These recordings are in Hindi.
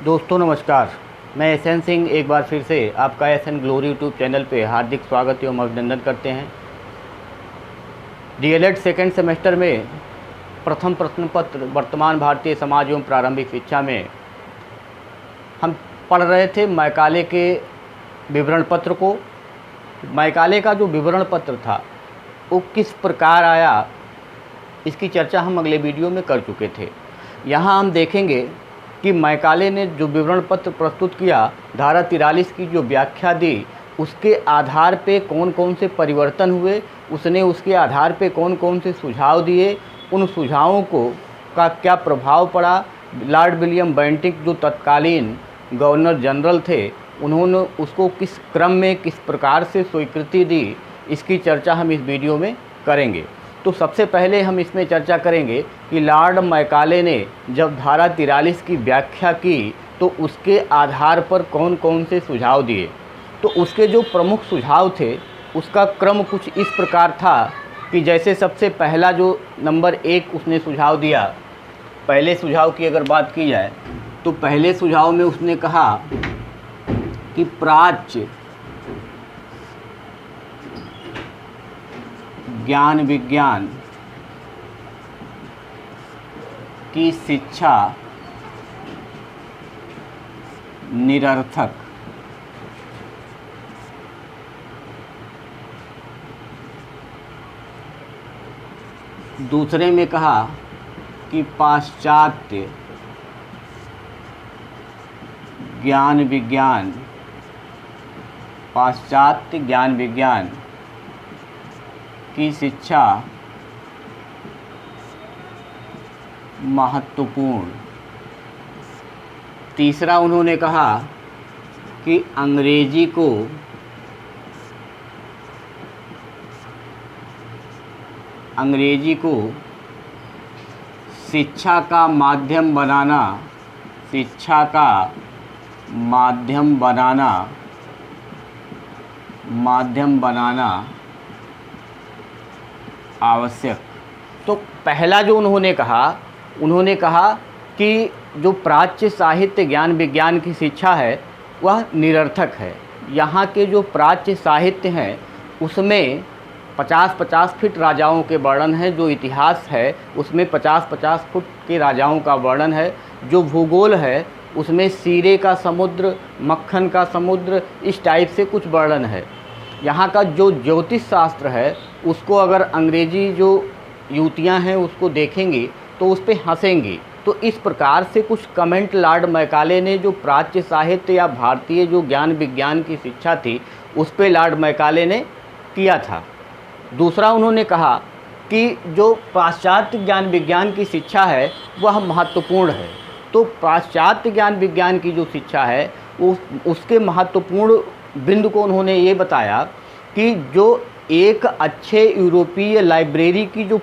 दोस्तों नमस्कार। मैं एसएन सिंह एक बार फिर से आपका एसएन ग्लोरी यूट्यूब चैनल पे हार्दिक स्वागत एवं अभिनंदन करते हैं। डीएलएड सेकेंड सेमेस्टर में प्रथम प्रश्न पत्र वर्तमान भारतीय समाज एवं प्रारंभिक शिक्षा में हम पढ़ रहे थे मैकाले के विवरण पत्र को। मैकाले का जो विवरण पत्र था वो किस प्रकार आया, इसकी चर्चा हम अगले वीडियो में कर चुके थे। यहाँ हम देखेंगे कि मैकाले ने जो विवरण पत्र प्रस्तुत किया, धारा 43 की जो व्याख्या दी, उसके आधार पे कौन कौन से परिवर्तन हुए, उसने उसके आधार पे कौन कौन से सुझाव दिए, उन सुझावों का क्या प्रभाव पड़ा। लॉर्ड विलियम बेंटिक जो तत्कालीन गवर्नर जनरल थे, उन्होंने उसको किस क्रम में किस प्रकार से स्वीकृति दी, इसकी चर्चा हम इस वीडियो में करेंगे। तो सबसे पहले हम इसमें चर्चा करेंगे कि लॉर्ड मैकाले ने जब धारा 43 की व्याख्या की तो उसके आधार पर कौन कौन से सुझाव दिए। तो उसके जो प्रमुख सुझाव थे उसका क्रम कुछ इस प्रकार था कि जैसे सबसे पहला जो नंबर 1 उसने सुझाव दिया, पहले सुझाव की अगर बात की जाए तो पहले सुझाव में उसने कहा कि प्राच्य ज्ञान विज्ञान की शिक्षा निरर्थक। दूसरे में कहा कि पाश्चात्य ज्ञान विज्ञान की शिक्षा महत्वपूर्ण। तीसरा उन्होंने कहा कि अंग्रेजी को शिक्षा का माध्यम बनाना आवश्यक। तो पहला जो उन्होंने कहा कि जो प्राच्य साहित्य ज्ञान विज्ञान की शिक्षा है वह निरर्थक है। यहाँ के जो प्राच्य साहित्य हैं उसमें 50-50 फीट राजाओं के वर्णन है। जो इतिहास है उसमें 50-50 फुट के राजाओं का वर्णन है। जो भूगोल है उसमें सीरे का समुद्र, मक्खन का समुद्र, इस टाइप से कुछ वर्णन है। यहाँ का जो ज्योतिष शास्त्र है उसको अगर अंग्रेजी जो युवतियाँ हैं उसको देखेंगी तो उस पर हंसेंगी। तो इस प्रकार से कुछ कमेंट लॉर्ड मैकाले ने जो प्राच्य साहित्य या भारतीय जो ज्ञान विज्ञान की शिक्षा थी उस पर लॉर्ड मैकाले ने किया था। दूसरा उन्होंने कहा कि जो पाश्चात्य ज्ञान विज्ञान की शिक्षा है वह महत्वपूर्ण है। तो पाश्चात्य ज्ञान विज्ञान की जो शिक्षा है उसके महत्वपूर्ण बिंदु को उन्होंने ये बताया कि जो एक अच्छे यूरोपीय लाइब्रेरी की जो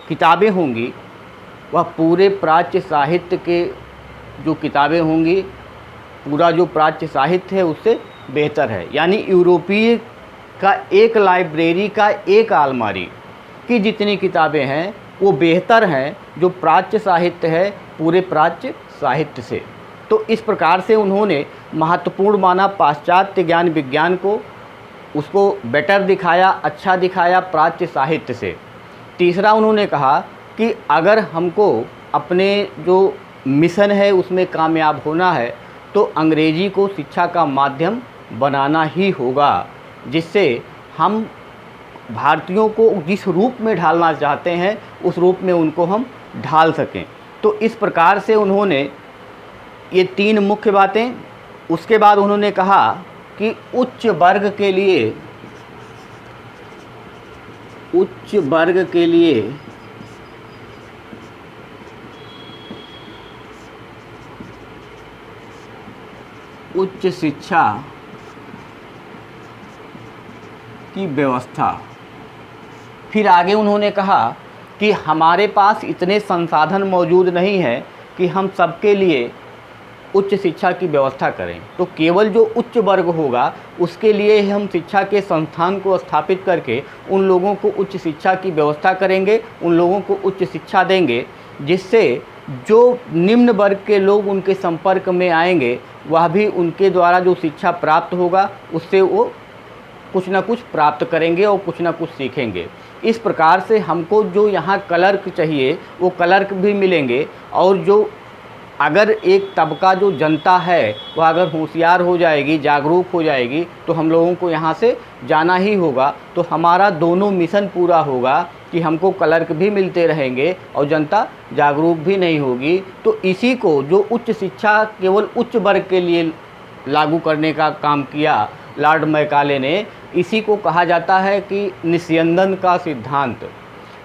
किताबें होंगी वह पूरे प्राच्य साहित्य के जो किताबें होंगी, पूरा जो प्राच्य साहित्य है उससे बेहतर है। यानी यूरोपीय का एक लाइब्रेरी का एक अलमारी की जितनी किताबें हैं वो बेहतर हैं जो प्राच्य साहित्य है पूरे प्राच्य साहित्य से। तो इस प्रकार से उन्होंने महत्वपूर्ण माना पाश्चात्य ज्ञान विज्ञान को, उसको बेटर दिखाया, अच्छा दिखाया प्राच्य साहित्य से। तीसरा उन्होंने कहा कि अगर हमको अपने जो मिशन है उसमें कामयाब होना है तो अंग्रेजी को शिक्षा का माध्यम बनाना ही होगा, जिससे हम भारतीयों को जिस रूप में ढालना चाहते हैं उस रूप में उनको हम ढाल सकें। तो इस प्रकार से उन्होंने ये 3 मुख्य बातें। उसके बाद उन्होंने कहा कि उच्च वर्ग के लिए उच्च शिक्षा की व्यवस्था। फिर आगे उन्होंने कहा कि हमारे पास इतने संसाधन मौजूद नहीं है कि हम सबके लिए उच्च शिक्षा की व्यवस्था करें। तो केवल जो उच्च वर्ग होगा उसके लिए हम शिक्षा के संस्थान को स्थापित करके उन लोगों को उच्च शिक्षा की व्यवस्था करेंगे, उन लोगों को उच्च शिक्षा देंगे, जिससे जो निम्न वर्ग के लोग उनके संपर्क में आएंगे वह भी उनके द्वारा जो शिक्षा प्राप्त होगा उससे वो कुछ ना कुछ प्राप्त करेंगे और कुछ ना कुछ सीखेंगे। इस प्रकार से हमको जो यहाँ क्लर्क चाहिए वो क्लर्क भी मिलेंगे, और जो अगर एक तबका जो जनता है वह अगर होशियार हो जाएगी, जागरूक हो जाएगी, तो हम लोगों को यहाँ से जाना ही होगा। तो हमारा दोनों मिशन पूरा होगा कि हमको क्लर्क भी मिलते रहेंगे और जनता जागरूक भी नहीं होगी। तो इसी को जो उच्च शिक्षा केवल उच्च वर्ग के लिए लागू करने का काम किया लॉर्ड मैकाले ने, इसी को कहा जाता है कि निस्यंदन का सिद्धांत।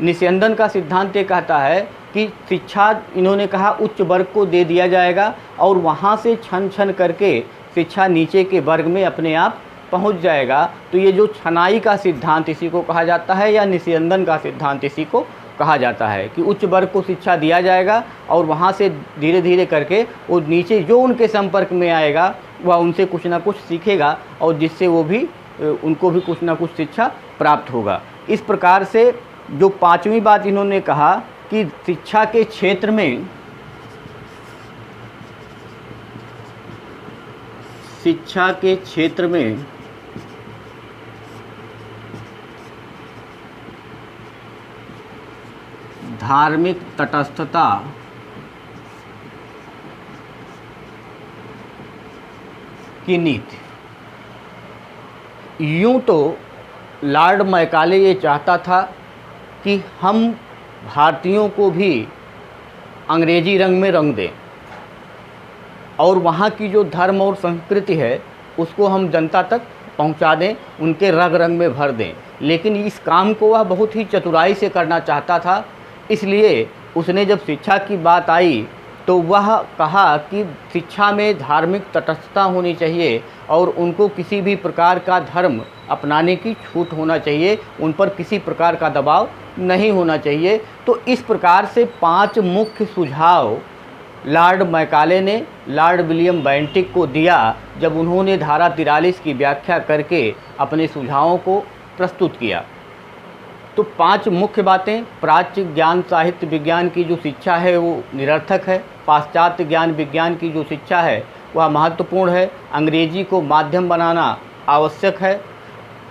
निस्यंदन का सिद्धांत ये कहता है कि शिक्षा इन्होंने कहा उच्च वर्ग को दे दिया जाएगा और वहाँ से छन छन करके शिक्षा नीचे के वर्ग में अपने आप पहुँच जाएगा। तो ये जो छनाई का सिद्धांत इसी को कहा जाता है, या निस्यंदन का सिद्धांत इसी को कहा जाता है कि उच्च वर्ग को शिक्षा दिया जाएगा और वहाँ से धीरे धीरे करके वो नीचे जो उनके संपर्क में आएगा वह उनसे कुछ ना कुछ सीखेगा और जिससे वो भी उनको भी कुछ ना कुछ शिक्षा प्राप्त होगा। इस प्रकार से जो पांचवी बात इन्होंने कहा कि शिक्षा के क्षेत्र में धार्मिक तटस्थता की नीति। यूँ तो लॉर्ड मैकाले ये चाहता था कि हम भारतीयों को भी अंग्रेजी रंग में रंग दें और वहाँ की जो धर्म और संस्कृति है उसको हम जनता तक पहुँचा दें, उनके रग रंग में भर दें। लेकिन इस काम को वह बहुत ही चतुराई से करना चाहता था। इसलिए उसने जब शिक्षा की बात आई तो वह कहा कि शिक्षा में धार्मिक तटस्थता होनी चाहिए और उनको किसी भी प्रकार का धर्म अपनाने की छूट होना चाहिए, उन पर किसी प्रकार का दबाव नहीं होना चाहिए। तो इस प्रकार से 5 मुख्य सुझाव लॉर्ड मैकाले ने लॉर्ड विलियम बेंटिक को दिया जब उन्होंने धारा 43 की व्याख्या करके अपने सुझावों को प्रस्तुत किया। तो 5 मुख्य बातें। प्राच्य ज्ञान साहित्य विज्ञान की जो शिक्षा है वो निरर्थक है। पाश्चात्य ज्ञान विज्ञान की जो शिक्षा है वह महत्वपूर्ण है। अंग्रेजी को माध्यम बनाना आवश्यक है।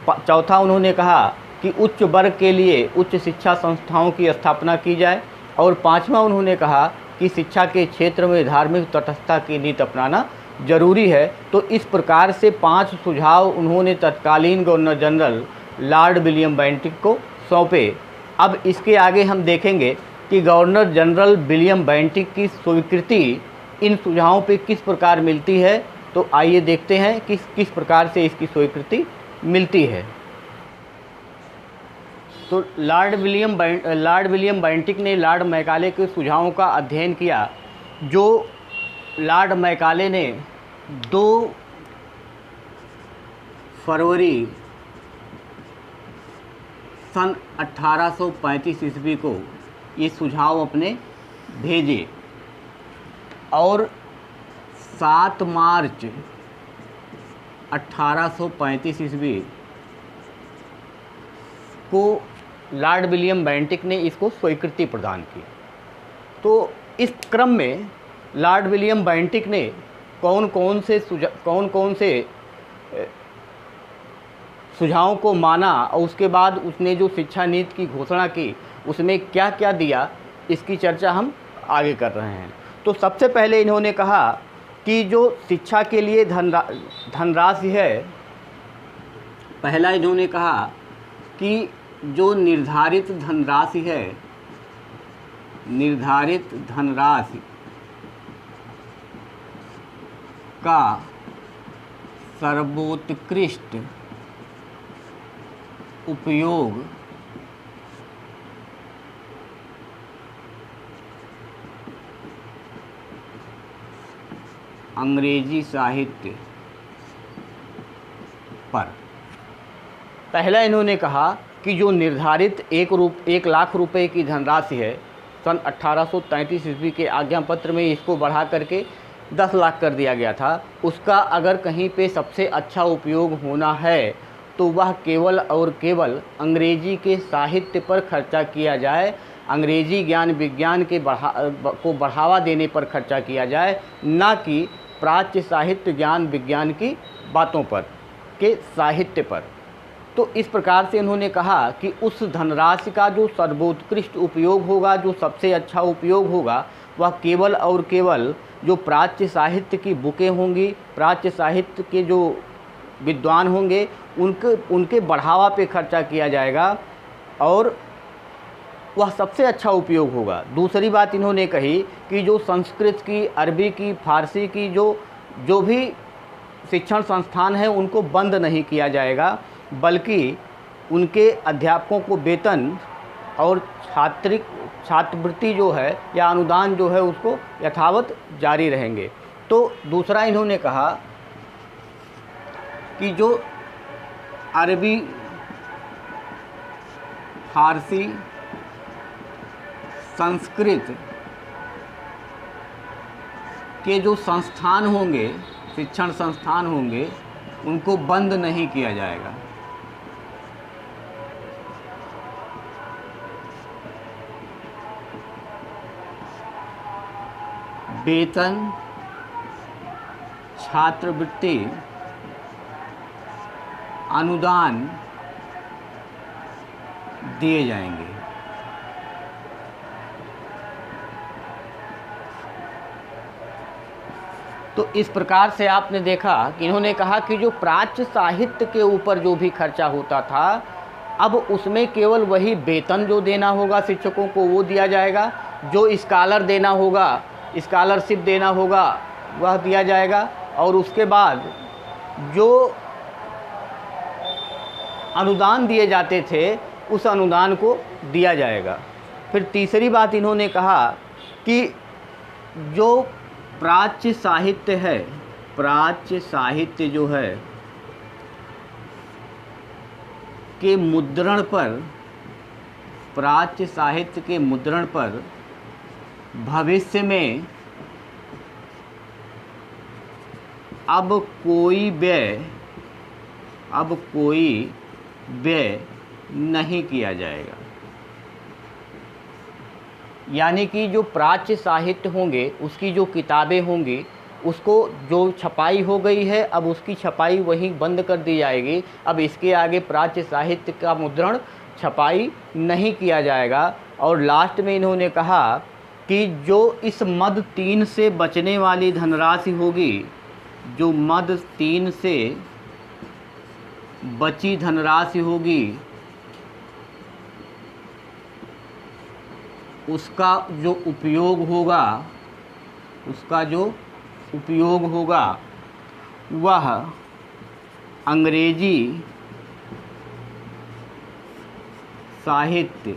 चौथा उन्होंने कहा कि उच्च वर्ग के लिए उच्च शिक्षा संस्थाओं की स्थापना की जाए। और 5वां उन्होंने कहा कि शिक्षा के क्षेत्र में धार्मिक तटस्थता की नीति अपनाना जरूरी है। तो इस प्रकार से 5 सुझाव उन्होंने तत्कालीन governor general Lord William Bentinck को सौंपे। अब इसके आगे हम देखेंगे कि गवर्नर जनरल विलियम बेंटिक की स्वीकृति इन सुझावों पे किस प्रकार मिलती है। तो आइए देखते हैं कि किस प्रकार से इसकी स्वीकृति मिलती है। तो लॉर्ड विलियम बेंटिक ने लॉर्ड मैकाले के सुझावों का अध्ययन किया, जो लॉर्ड मैकाले ने 2 फरवरी सन 1835 ईस्वी को ये सुझाव अपने भेजे और 7 मार्च 1835 ईस्वी को लॉर्ड विलियम बेंटिक ने इसको स्वीकृति प्रदान की। तो इस क्रम में लॉर्ड विलियम बेंटिक ने कौन कौन से सुझावों को माना और उसके बाद उसने जो शिक्षा नीति की घोषणा की उसमें क्या क्या दिया, इसकी चर्चा हम आगे कर रहे हैं। तो सबसे पहले इन्होंने कहा कि जो शिक्षा के लिए धनराशि है, पहला इन्होंने कहा कि जो निर्धारित धनराशि है, निर्धारित धनराशि का सर्वोत्कृष्ट उपयोग अंग्रेजी साहित्य पर। पहला इन्होंने कहा कि जो निर्धारित 1 लाख रुपए की धनराशि है, सन 1833 ईस्वी के आज्ञा पत्र में इसको बढ़ा करके 10 लाख कर दिया गया था। उसका अगर कहीं पे सबसे अच्छा उपयोग होना है तो वह केवल और केवल अंग्रेजी के साहित्य पर खर्चा किया जाए। अंग्रेजी ज्ञान विज्ञान के को बढ़ावा देने पर खर्चा किया जाए, ना कि प्राच्य साहित्य ज्ञान विज्ञान की बातों पर, के साहित्य पर। तो इस प्रकार से इन्होंने कहा कि उस धनराशि का जो सर्वोत्कृष्ट उपयोग होगा, जो सबसे अच्छा उपयोग होगा, वह केवल और केवल जो प्राच्य साहित्य की बुकें होंगी, प्राच्य साहित्य के जो विद्वान होंगे, उनके बढ़ावा पे खर्चा किया जाएगा और वह सबसे अच्छा उपयोग होगा। दूसरी बात इन्होंने कही कि जो संस्कृत की, अरबी की, फारसी की जो भी शिक्षण संस्थान हैं उनको बंद नहीं किया जाएगा, बल्कि उनके अध्यापकों को वेतन और छात्रवृत्ति जो है या अनुदान जो है उसको यथावत जारी रहेंगे। तो दूसरा इन्होंने कहा कि जो अरबी, फारसी, संस्कृत के जो संस्थान होंगे, शिक्षण संस्थान होंगे, उनको बंद नहीं किया जाएगा। वेतन, छात्रवृत्ति, अनुदान दिए जाएंगे। तो इस प्रकार से आपने देखा कि इन्होंने कहा कि जो प्राच्य साहित्य के ऊपर जो भी खर्चा होता था, अब उसमें केवल वही वेतन जो देना होगा शिक्षकों को वो दिया जाएगा, जो स्कॉलर देना होगा, स्कॉलरशिप देना होगा वह दिया जाएगा, और उसके बाद जो अनुदान दिए जाते थे उस अनुदान को दिया जाएगा। फिर तीसरी बात इन्होंने कहा कि जो प्राच्य साहित्य है, प्राच्य साहित्य जो है के मुद्रण पर, प्राच्य साहित्य के मुद्रण पर भविष्य में अब कोई व्यय नहीं किया जाएगा। यानी कि जो प्राच्य साहित्य होंगे, उसकी जो किताबें होंगी, उसको जो छपाई हो गई है अब उसकी छपाई वहीं बंद कर दी जाएगी। अब इसके आगे प्राच्य साहित्य का मुद्रण, छपाई नहीं किया जाएगा। और लास्ट में इन्होंने कहा कि जो इस मद 3 से बचने वाली धनराशि होगी, जो मद 3 से बची धनराशि होगी, उसका जो उपयोग होगा, उसका जो उपयोग होगा वह अंग्रेजी साहित्य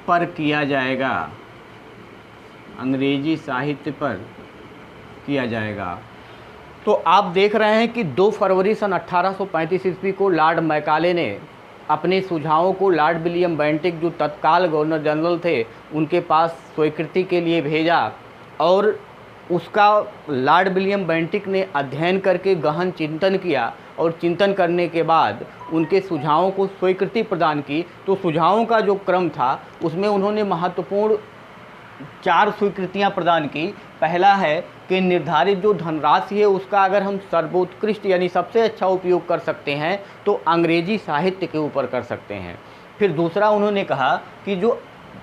पर किया जाएगा, अंग्रेजी साहित्य पर किया जाएगा। तो आप देख रहे हैं कि 2 फरवरी सन 1835 ईस्वी को लॉर्ड मैकाले ने अपने सुझावों को लॉर्ड विलियम बेंटिक, जो तत्काल गवर्नर जनरल थे, उनके पास स्वीकृति के लिए भेजा, और उसका लॉर्ड विलियम बेंटिक ने अध्ययन करके गहन चिंतन किया, और चिंतन करने के बाद उनके सुझावों को स्वीकृति प्रदान की। तो सुझावों का जो क्रम था उसमें उन्होंने महत्वपूर्ण 4 स्वीकृतियां प्रदान की। पहला है कि निर्धारित जो धनराशि है उसका अगर हम सर्वोत्कृष्ट यानी सबसे अच्छा उपयोग कर सकते हैं तो अंग्रेजी साहित्य के ऊपर कर सकते हैं। फिर दूसरा उन्होंने कहा कि जो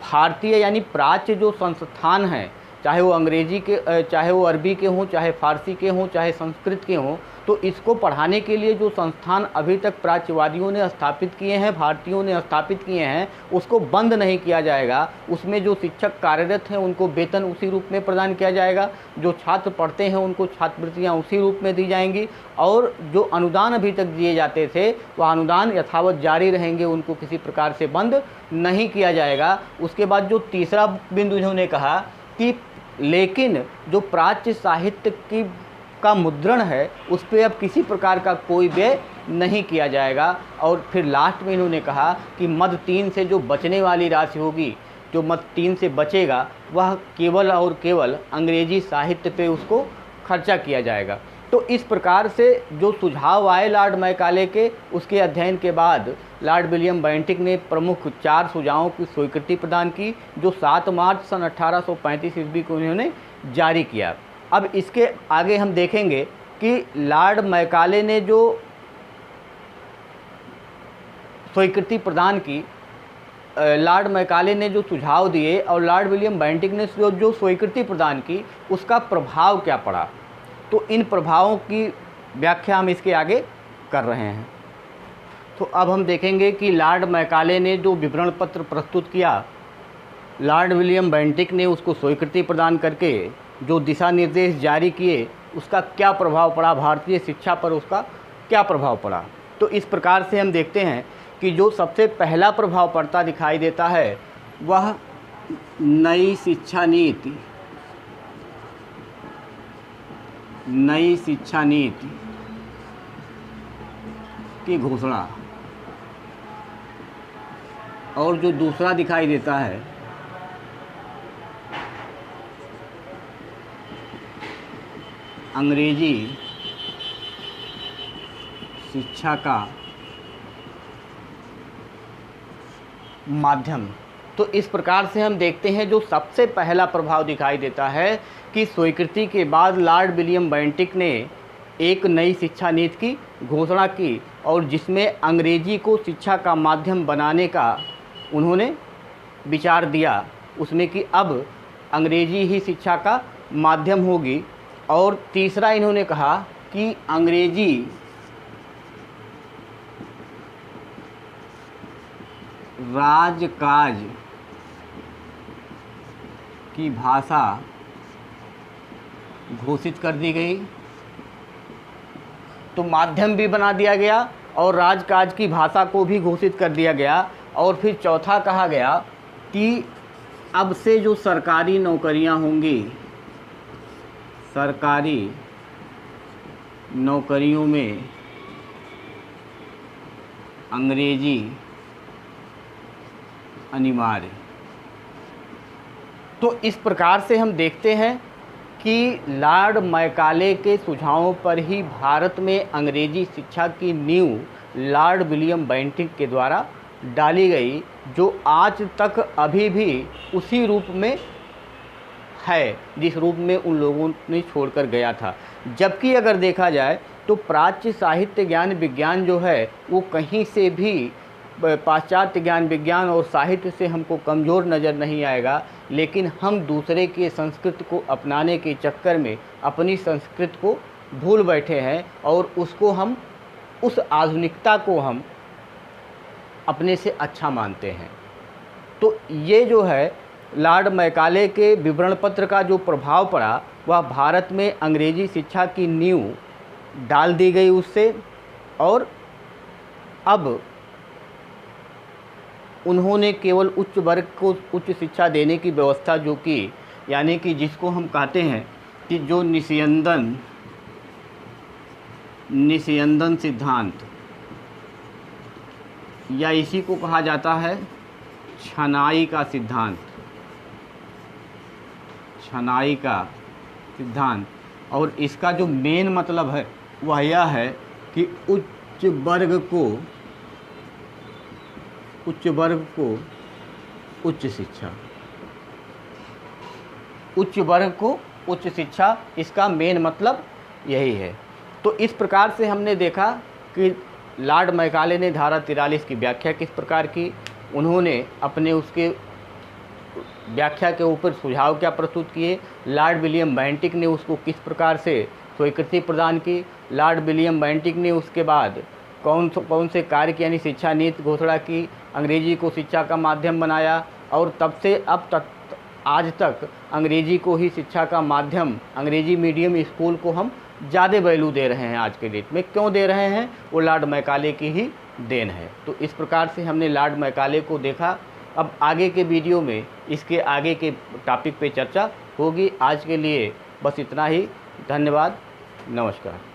भारतीय यानी प्राच्य जो संस्थान हैं, चाहे वो अंग्रेजी के, चाहे वो अरबी के हों, चाहे फारसी के हों, चाहे संस्कृत के हों, तो इसको पढ़ाने के लिए जो संस्थान अभी तक प्राच्यवादियों ने स्थापित किए हैं, भारतीयों ने स्थापित किए हैं, उसको बंद नहीं किया जाएगा। उसमें जो शिक्षक कार्यरत हैं उनको वेतन उसी रूप में प्रदान किया जाएगा, जो छात्र पढ़ते हैं उनको छात्रवृत्तियाँ उसी रूप में दी जाएंगी, और जो अनुदान अभी तक दिए जाते थे वह अनुदान यथावत जारी रहेंगे, उनको किसी प्रकार से बंद नहीं किया जाएगा। उसके बाद जो तीसरा बिंदु इन्होंने कहा कि लेकिन जो प्राच्य साहित्य का मुद्रण है उस पर अब किसी प्रकार का कोई व्यय नहीं किया जाएगा। और फिर लास्ट में इन्होंने कहा कि मद 3 से जो बचने वाली राशि होगी, जो मद 3 से बचेगा, वह केवल और केवल अंग्रेजी साहित्य पे उसको खर्चा किया जाएगा। तो इस प्रकार से जो सुझाव आए लॉर्ड मैकाले के, उसके अध्ययन के बाद लॉर्ड विलियम बेंटिक ने प्रमुख 4 सुझावों की स्वीकृति प्रदान की, जो 7 मार्च सन 1835 ईस्वी को उन्होंने जारी किया। अब इसके आगे हम देखेंगे कि लॉर्ड मैकाले ने जो स्वीकृति प्रदान की, लॉर्ड मैकाले ने जो सुझाव दिए और लॉर्ड विलियम बेंटिक ने जो स्वीकृति प्रदान की, उसका प्रभाव क्या पड़ा। तो इन प्रभावों की व्याख्या हम इसके आगे कर रहे हैं। तो अब हम देखेंगे कि लॉर्ड मैकाले ने जो विवरण पत्र प्रस्तुत किया, लॉर्ड विलियम बेंटिक ने उसको स्वीकृति प्रदान करके जो दिशा निर्देश जारी किए, उसका क्या प्रभाव पड़ा, भारतीय शिक्षा पर उसका क्या प्रभाव पड़ा। तो इस प्रकार से हम देखते हैं कि जो सबसे पहला प्रभाव पड़ता दिखाई देता है वह नई शिक्षा नीति की घोषणा, और जो दूसरा दिखाई देता है अंग्रेजी शिक्षा का माध्यम। तो इस प्रकार से हम देखते हैं जो सबसे पहला प्रभाव दिखाई देता है कि स्वीकृति के बाद लॉर्ड विलियम बेंटिक ने एक नई शिक्षा नीति की घोषणा की, और जिसमें अंग्रेजी को शिक्षा का माध्यम बनाने का उन्होंने विचार दिया, उसमें कि अब अंग्रेजी ही शिक्षा का माध्यम होगी। और तीसरा इन्होंने कहा कि अंग्रेजी राजकाज की भाषा घोषित कर दी गई, तो माध्यम भी बना दिया गया और राजकाज की भाषा को भी घोषित कर दिया गया। और फिर चौथा कहा गया कि अब से जो सरकारी नौकरियां होंगी, सरकारी नौकरियों में अंग्रेजी अनिवार्य। तो इस प्रकार से हम देखते हैं कि लॉर्ड मैकाले के सुझावों पर ही भारत में अंग्रेजी शिक्षा की नींव लॉर्ड विलियम बेंटिक के द्वारा डाली गई, जो आज तक अभी भी उसी रूप में है जिस रूप में उन लोगों ने छोड़कर गया था। जबकि अगर देखा जाए तो प्राच्य साहित्य ज्ञान विज्ञान जो है वो कहीं से भी पाश्चात्य ज्ञान विज्ञान और साहित्य से हमको कमज़ोर नज़र नहीं आएगा, लेकिन हम दूसरे के संस्कृत को अपनाने के चक्कर में अपनी संस्कृत को भूल बैठे हैं और उसको हम उस आधुनिकता को हम अपने से अच्छा मानते हैं। तो ये जो है लॉर्ड मैकाले के विवरण पत्र का जो प्रभाव पड़ा वह भारत में अंग्रेजी शिक्षा की नींव डाल दी गई उससे, और अब उन्होंने केवल उच्च वर्ग को उच्च शिक्षा देने की व्यवस्था जो की, यानी कि जिसको हम कहते हैं कि जो निस्यंदन सिद्धांत, या इसी को कहा जाता है छनाई का सिद्धांत, छनाई का सिद्धांत। और इसका जो मेन मतलब है वह यह है कि उच्च वर्ग को उच्च शिक्षा, उच्च वर्ग को उच्च शिक्षा, इसका मेन मतलब यही है। तो इस प्रकार से हमने देखा कि लॉर्ड मैकाले ने धारा 43 की व्याख्या किस प्रकार की, उन्होंने अपने उसके व्याख्या के ऊपर सुझाव क्या प्रस्तुत किए, लॉर्ड विलियम बेंटिक ने उसको किस प्रकार से स्वीकृति प्रदान की, लॉर्ड विलियम बेंटिक ने उसके बाद कौन से कार्य की यानी शिक्षा नीति घोषणा की, अंग्रेजी को शिक्षा का माध्यम बनाया, और तब से अब तक आज तक अंग्रेजी को ही शिक्षा का माध्यम, अंग्रेजी मीडियम स्कूल को हम ज़्यादा वैल्यू दे रहे हैं आज के डेट में। क्यों दे रहे हैं? वो लॉर्ड मैकाले की ही देन है। तो इस प्रकार से हमने लॉर्ड मैकाले को देखा। अब आगे के वीडियो में इसके आगे के टॉपिक पे चर्चा होगी। आज के लिए बस इतना ही। धन्यवाद, नमस्कार।